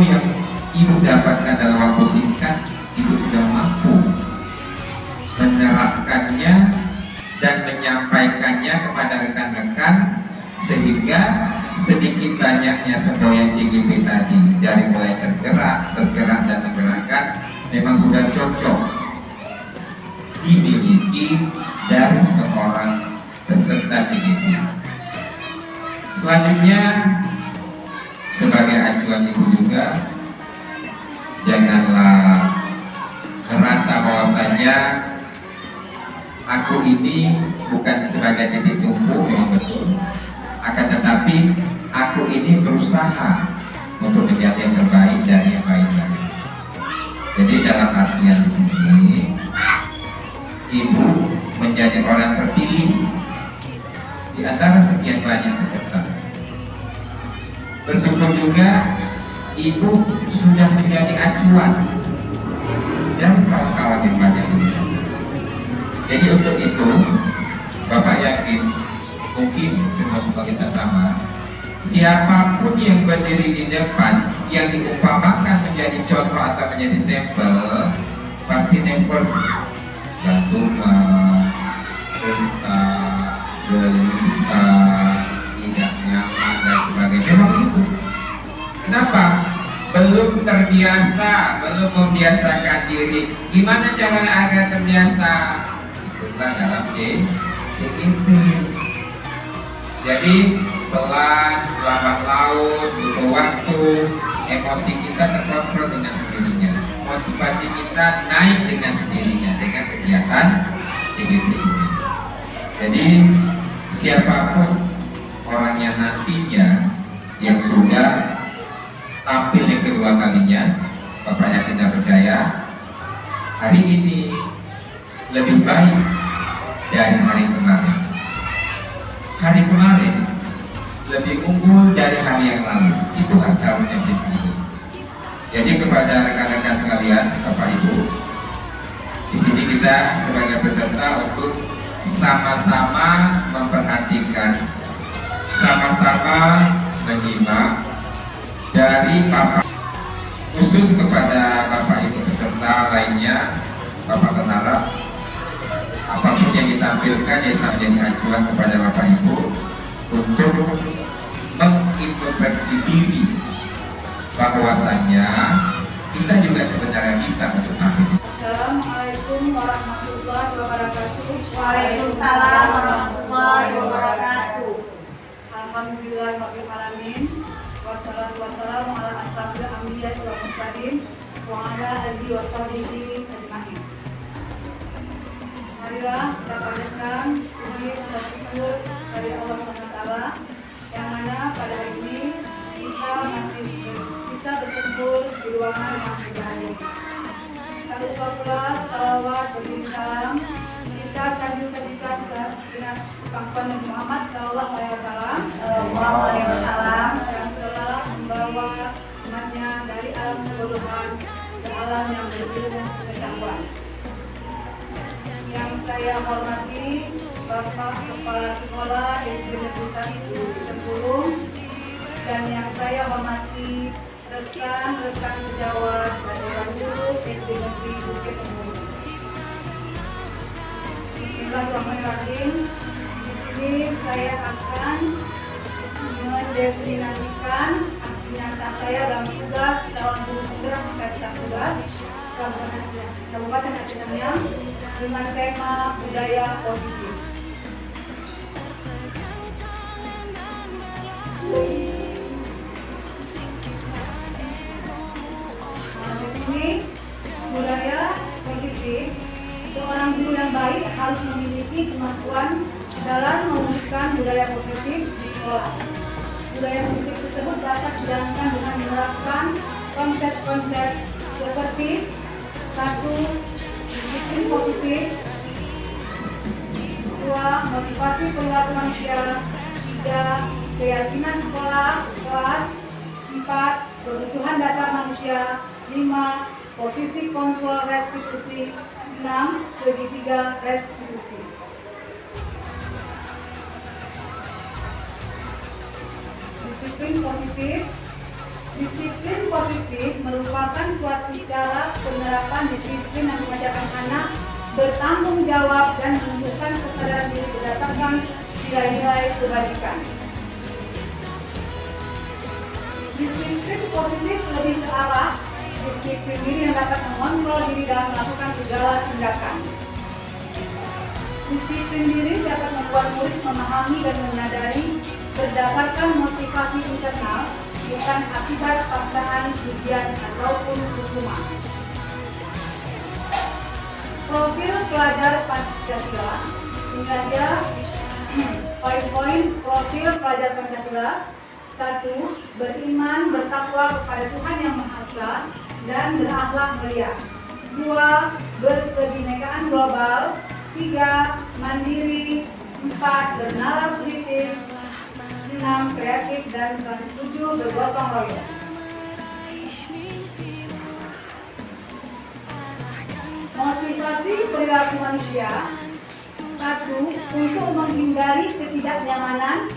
ilmu yang ibu dapatkan dalam waktu singkat, ibu sudah mampu menerapkannya dan menyampaikannya kepada rekan-rekan, sehingga sedikit banyaknya semboyan CGP tadi dari mulai bergerak dan menggerakkan memang sudah cocok dimiliki dari seorang peserta CGP. Selanjutnya, sebagai acuan ibu juga, janganlah merasa bahwasanya aku ini bukan sebagai titik tumpu, memang betul, akan tetapi aku ini berusaha untuk menjadi yang terbaik dari yang baik-baik. Jadi dalam artian di sini, ibu menjadi orang terpilih di antara sekian banyak peserta. Bersyukur juga ibu sudah menjadi acuan dan kawan-kawan yang banyak ini. Jadi untuk itu, Bapak yakin mungkin semua kita sama, siapapun yang berdiri di depan yang diumpamakan menjadi contoh atau menjadi sampel, pasti nervous, jantungan, sesak, gelisah, tidak nyaman dan sebagainya. Memang begitu. Kenapa? Belum terbiasa, belum membiasakan diri. Gimana caranya agar terbiasa? Itulah dalam CGP. Jadi pelan, lambat laut, butuh waktu, emosi kita terkontrol dengan sendirinya, motivasi kita naik dengan sendirinya dengan kegiatan CGP ini. Jadi siapapun orang yang nantinya yang sudah tampil yang kedua kalinya, Bapak yakin dan percaya hari ini lebih baik dari hari kemarin. Hari kemarin lebih unggul dari hari yang lalu. Itu seharusnya begitu. Jadi kepada rekan-rekan sekalian, Bapak Ibu, di sini kita sebagai peserta untuk sama-sama memperhatikan, sama-sama menyimak dari Bapak, khusus kepada Bapak Ibu peserta lainnya. Bapak berharap apapun yang ditampilkan ya menjadi acuan kepada Bapak Ibu untuk mengintrospeksi diri bahwasanya kita juga sebenarnya bisa untuk tampil. Assalamualaikum warahmatullahi wabarakatuh. Waalaikumsalam warahmatullahi wabarakatuh. Alhamdulillahirabbil alamin. Wassalatu wassalamu ala asrofil anbiya'i wal mursalin wa ala alihi wa sahbihi ajmain. Marilah kita panjatkan puji dan syukur dari Allah SWT yang mana pada hari ini kita masih bisa berkumpul di ruangan yang berbahagia. Tak lupa pula salawat berbincang kita sambil-sambilkan dengan pangkuan Nabi Muhammad Sallallahu Alaihi Wasallam yang telah membawa umatnya dari alam kebodohan ke alam yang berilmu pengetahuan. Yang saya hormati Bapak Kepala Sekolah SD Negeri 1 Tempurung, dan yang saya hormati rekan-rekan sejawat dan dewan guru SD Negeri Bukit Tempurung. Bismillahirrahmanirrahim. Di sini saya akan mendefinisikan aksi nyata saya dalam tugas calon guru penggerak pengkajian tugas Kabupaten Aceh Tamiang dengan tema budaya positif. Di sini budaya positif, seorang guru yang baik harus memiliki kemampuan dalam mewujudkan budaya positif di sekolah. Budaya positif tersebut dapat dijalankan dengan menerapkan konsep-konsep seperti 1. Disiplin positif, 2. Motivasi perilaku manusia, 3. Keyakinan sekolah kelas, 4. Kebutuhan dasar manusia, 5. Posisi kontrol restitusi, 6. Segitiga restitusi. Disiplin positif Disiplin positif merupakan suatu cara penerapan disiplin yang mengajarkan anak bertanggung jawab dan menumbuhkan kesadaran diri berdasarkan nilai-nilai kebajikan. Disiplin positif lebih ke arah disiplin diri yang dapat mengontrol diri dalam melakukan segala tindakan. Disiplin diri dapat membuat murid memahami dan menyadari berdasarkan motivasi internal, bukan akibat paksaan, ujian, ataupun hukuman. Profil pelajar Pancasila. Ini saja poin-poin profil pelajar Pancasila. 1. Beriman, bertakwa kepada Tuhan Yang Maha Esa dan berakhlak mulia. 2. Berkebinekaan global. 3. Mandiri. 4. Bernalar kritis. 6. Kreatif. Dan 7. Bergotong royong. Motivasi perilaku manusia. 1. Untuk menghindari ketidaknyamanan.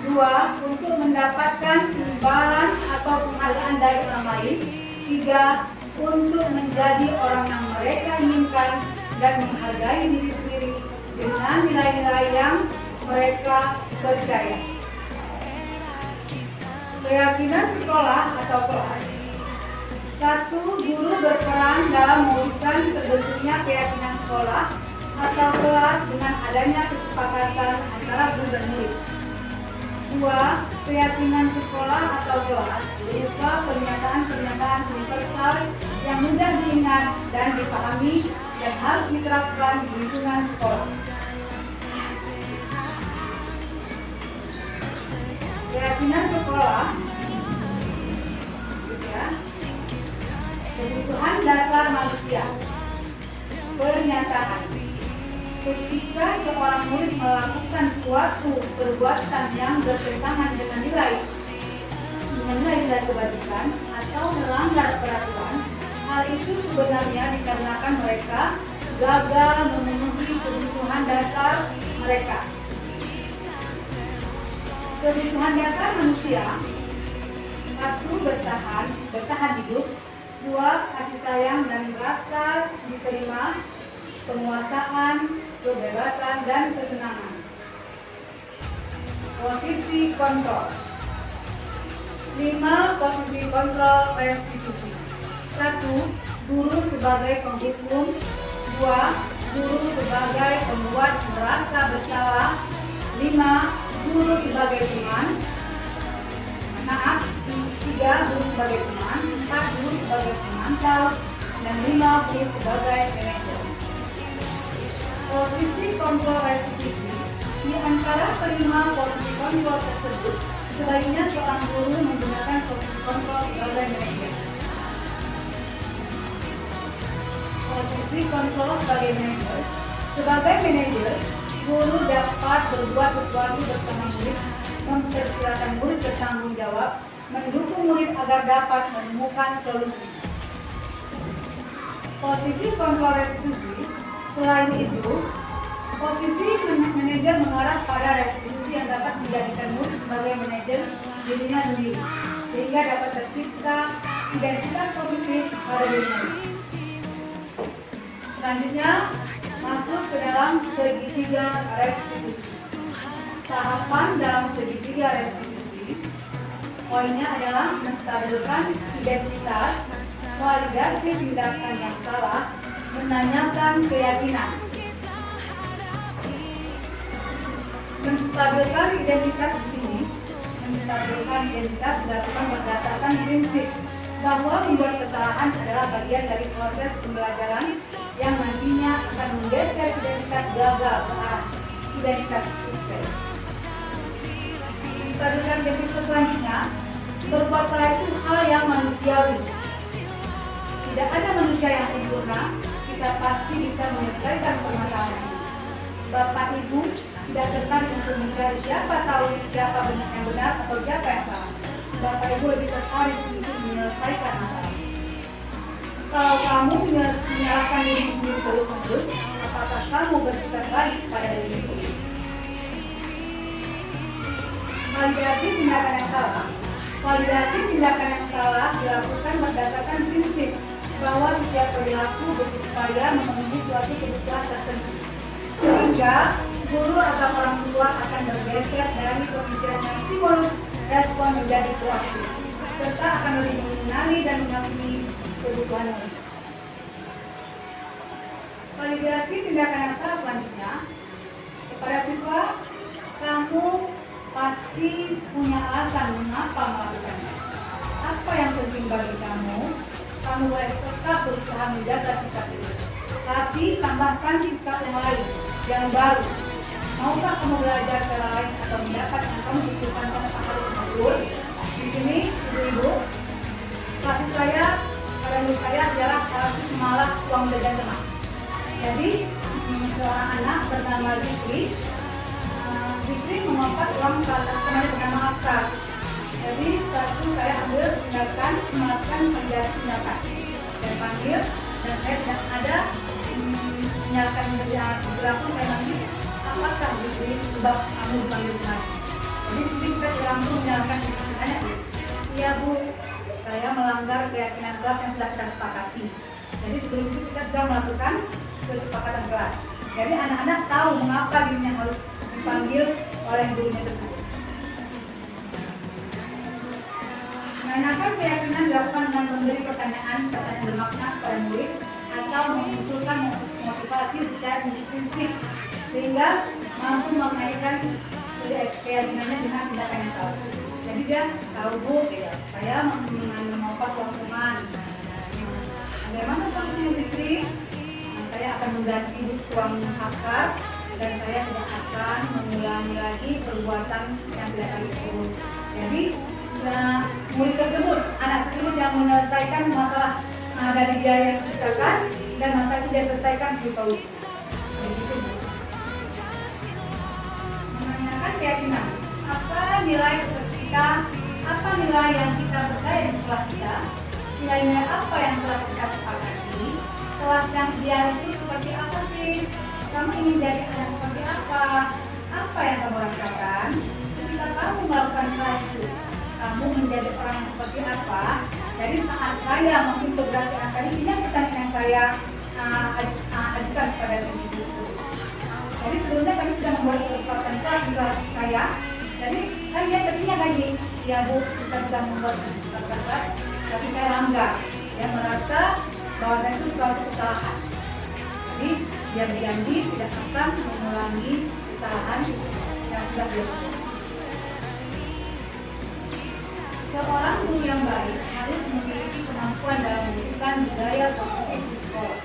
2. Untuk mendapatkan imbalan atau penghargaan dari orang lain. 3. Untuk menjadi orang yang mereka inginkan dan menghargai diri sendiri dengan nilai-nilai yang mereka percaya. Keyakinan sekolah atau kelas. 1. Guru berperan dalam mewujudkan terbentuknya keyakinan sekolah atau kelas dengan adanya kesepakatan antara guru dan murid. 2. Keyakinan sekolah atau kelas berupa pernyataan-pernyataan universal yang mudah diingat dan dipahami dan harus diterapkan di lingkungan sekolah. Keyakinan sekolah, kebutuhan dasar manusia. Pernyataan. Ketika seorang murid melakukan suatu perbuatan yang bertentangan dengan nilai kebajikan atau melanggar peraturan, hal itu sebenarnya dikarenakan mereka gagal memenuhi kebutuhan dasar mereka. Kebutuhan dasar manusia. 1. Bertahan hidup. 2. Kasih sayang dan rasa diterima, penguasaan, kebebasan, dan kesenangan. Posisi kontrol. 5. Posisi kontrol restitusi. 1. Guru sebagai penghukum. 2. Guru sebagai pembuat merasa bersalah. 5. Guru sebagai teman. 3. Guru sebagai teman. 4. Guru sebagai pemantau. Dan 5. Guru sebagai manajer. Posisi kontrol restitusi. Di antara kelima posisi kontrol tersebut, sebaiknya seorang guru menggunakan posisi kontrol sebagai manajer. Posisi kontrol sebagai manajer. Sebagai manajer, guru dapat berbuat sesuatu bersama murid, mempersilahkan murid bertanggung jawab, mendukung murid agar dapat menemukan solusi. Posisi kontrol restitusi. Selain itu, posisi manajer mengarah pada restitusi yang dapat menjadikan murid sebagai manajer dirinya sendiri, sehingga dapat tercipta identitas positif pada diri murid. Selanjutnya, masuk ke dalam segitiga restitusi. Tahapan dalam segitiga restitusi, poinnya adalah menstabilkan identitas, validasi tindakan yang salah, menanyakan keyakinan. Menstabilkan identitas di sini, menstabilkan identitas dilakukan berdasarkan prinsip bahwa membuat kesalahan adalah bagian dari proses pembelajaran yang nantinya akan menggeser identitas gagal ke arah identitas sukses. Menstabilkan identitas selanjutnya, berbuat salah itu hal yang manusiawi. Tidak ada manusia yang sempurna. Kita pasti bisa menyelesaikan permasalahan ini. Bapak Ibu tidak tertarik untuk mencari siapa tahu siapa yang benar atau siapa yang salah. Bapak Ibu lebih tertarik untuk menyelesaikan masalah. Kalau kamu menyalahkan diri sendiri terus-menerus, apakah kamu bersikap baik pada diri sendiri? Validasi tindakan yang salah. Validasi tindakan yang salah dilakukan berdasarkan prinsip bahwa setiap perilaku berupaya memenuhi suatu kebutuhan tertentu. Sehingga guru atau orang tua akan bergeser dari pemikiran yang stimulus respon menjadi proaktif, serta akan lebih mengenali dan mengakui kebutuhan murid. Validasi tindakan yang salah selanjutnya kepada siswa, kamu pasti punya alasan mengapa melakukannya. Apa yang penting bagi kamu? Kamu boleh tetap berusaha menjaga sikap itu, tapi tambahkan sikap yang lain, yang baru. Maukah kamu belajar cara lain atau mendapat yang kamu butuhkan tanpa harus mengatur? Di sini, ibu-ibu, kelas saya, pada menurut saya adalah kasus malah uang jajan teman. Jadi, seorang anak bernama Rizky memanfaat uang teman bernama Askar. Jadi, setelah itu saya ambil tindakan melakukan tindakan. Saya panggil dan saya tidak ada menyalakan kerjaan berlaku. Saya panggil, apakah Rizky sebab kamu dipanggil kemarin? Jadi, Rizky kita langsung menyalakan tindakannya. Iya Bu, saya melanggar keyakinan kelas yang sudah kita sepakati. Jadi sebelum itu kita sudah melakukan kesepakatan kelas. Jadi anak-anak tahu mengapa dirinya harus dipanggil oleh gurunya tersebut. Menanyakan keyakinan dilakukan dengan memberi pertanyaan bermakna kepada murid atau memunculkan motivasi secara prinsip sehingga mampu mengaitkan keyakinannya dengan tindakan yang salah. Jadi dia tahu Bu, saya mengopas uang teman. Bagaimana solusi Fitri? Saya akan mengganti uang Askar dan saya tidak akan mengulangi lagi perbuatan yang tidak kami tersebut. Jadi murid tersebut, anak tersebut yang menyelesaikan masalah dari dia yang diciptakan dan masalah itu dia selesaikan di solusi. Begitu Bu. Menanyakan keyakinan. Apa nilai kita, apa nilai yang kita percaya di sekolah kita, nilai-nilai apa yang telah kita sepakati, kelas yang ideal itu seperti apa sih, kamu ingin jadi anak seperti apa yang kamu rasakan, ketika kamu melakukan kelas itu, kamu menjadi orang yang seperti apa. Jadi saat saya mengintegrasi angka ini yang pertanyaan yang saya ajukan kepada siswa itu. Jadi sebelumnya kami sudah membuat kesepakatan kelas di kelas saya. Jadi dia tadinya gaji, ya Bu, kita sudah membuat kesepakatan kelas, tapi saya langgar. Dia merasa bahwa saya itu suatu kesalahan. Jadi dia berjanji tidak akan mengulangi kesalahan yang sudah dilakukan. Seorang guru yang baik harus memiliki kemampuan dalam memberikan budaya positif di sekolah.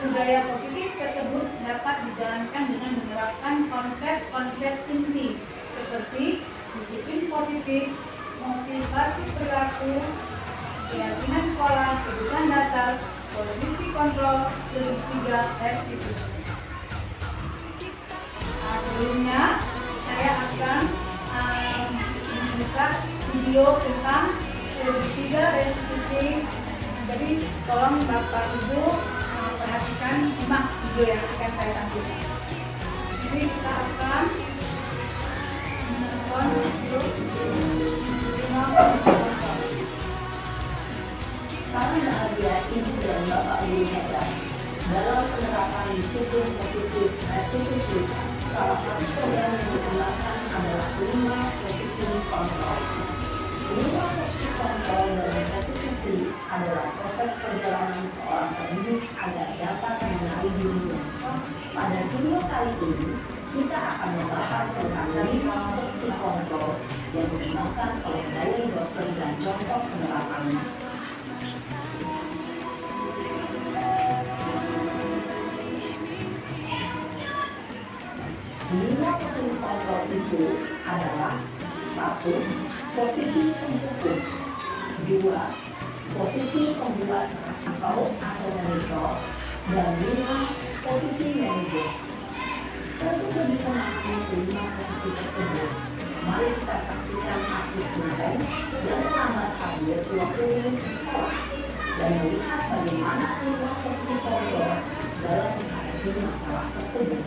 Budaya positif tersebut dapat dijalankan dengan menerapkan konsep-konsep inti seperti disiplin positif, motivasi perilaku, keyakinan sekolah, kebutuhan dasar, posisi kontrol, segitiga restitusi. Sebelumnya saya akan membuka video tentang segitiga restitusi. Jadi tolong Bapak Ibu perhatikan, simak video yang akan saya tampilkan. Jadi kita akan menonton video. Kami bahagia Ibu dan Bapak Guru hebat dalam penerapan disiplin positif restitusi. Salah satu program yang dikembangkan adalah 5 disiplin kontrol. 5 disiplin kontrol dan restitusi adalah proses perjalanan seorang pendidik agar dapat mengenali dirinya. Pada video kali ini, kita akan membahas tentang 5 posisi kontrol yang dikembangkan oleh gaya dosen dan contoh penerapannya. 5 posisi kontrol itu adalah 1. Posisi pendukung, 2. Posisi pembuat atau monitor, dan 5. Posisi manajer. Untuk bisa mengambil 5 posisi tersebut, mari kita saksikan aksi singkat dan menambahkan virtual training sekolah dan melihat bagaimana 5 posisi kontrol dalam menghadapi masalah tersebut.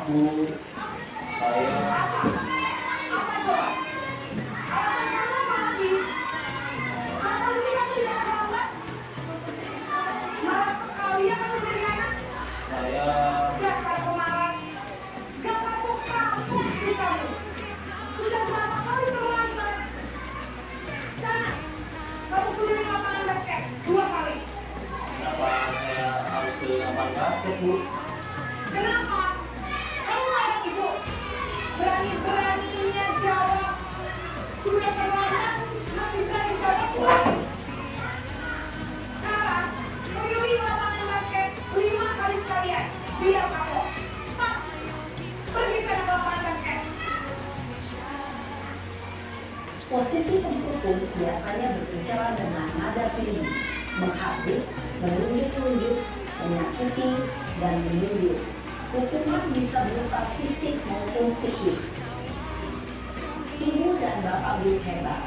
Bu, saya kenapa saya harus ke lapangan basket, Bu? Kenapa? Kamu anak ibu berani-beraninya jawab. Sudah terlambat, nggak bisa dijawab lagi. Sekarang, pilih lapangan basket 5 kali sekalian. Biar kamu. Pak, pergi ke lapangan basket. Posisi penghukum biasanya berbicara dengan nada tinggi, menghabis, menunjuk-nunjuk, menyakiti, dan menunjuk. Hukuman bisa berupa fisik maupun psikis. Ibu dan bapak guru hebat.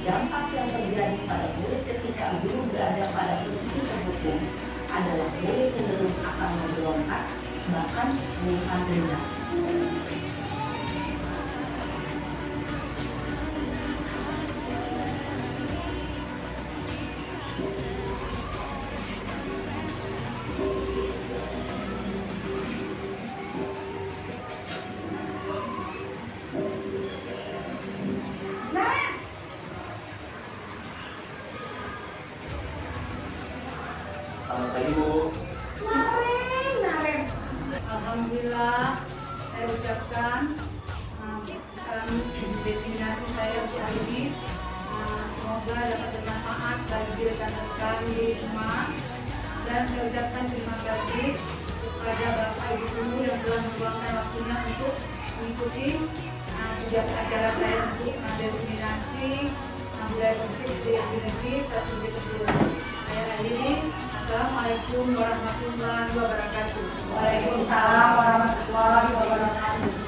Dampak yang terjadi pada murid ketika guru berada pada posisi penghukum adalah murid cenderung akan memberontak, bahkan menyimpan dendam. Selamat pagi, Bu. Naren. Alhamdulillah, saya ucapkan dalam destinasi saya hari ini, semoga dapat bermanfaat bagi rekan-rekan di rumah, dan saya ucapkan terima kasih kepada Bapak Ibu Guru yang telah meluangkan waktunya untuk mengikuti tugas acara saya untuk destinasi budaya musik di Indonesia satu kedua. Saya akhiri. Assalamualaikum warahmatullahi wabarakatuh. Waalaikumsalam warahmatullahi wabarakatuh.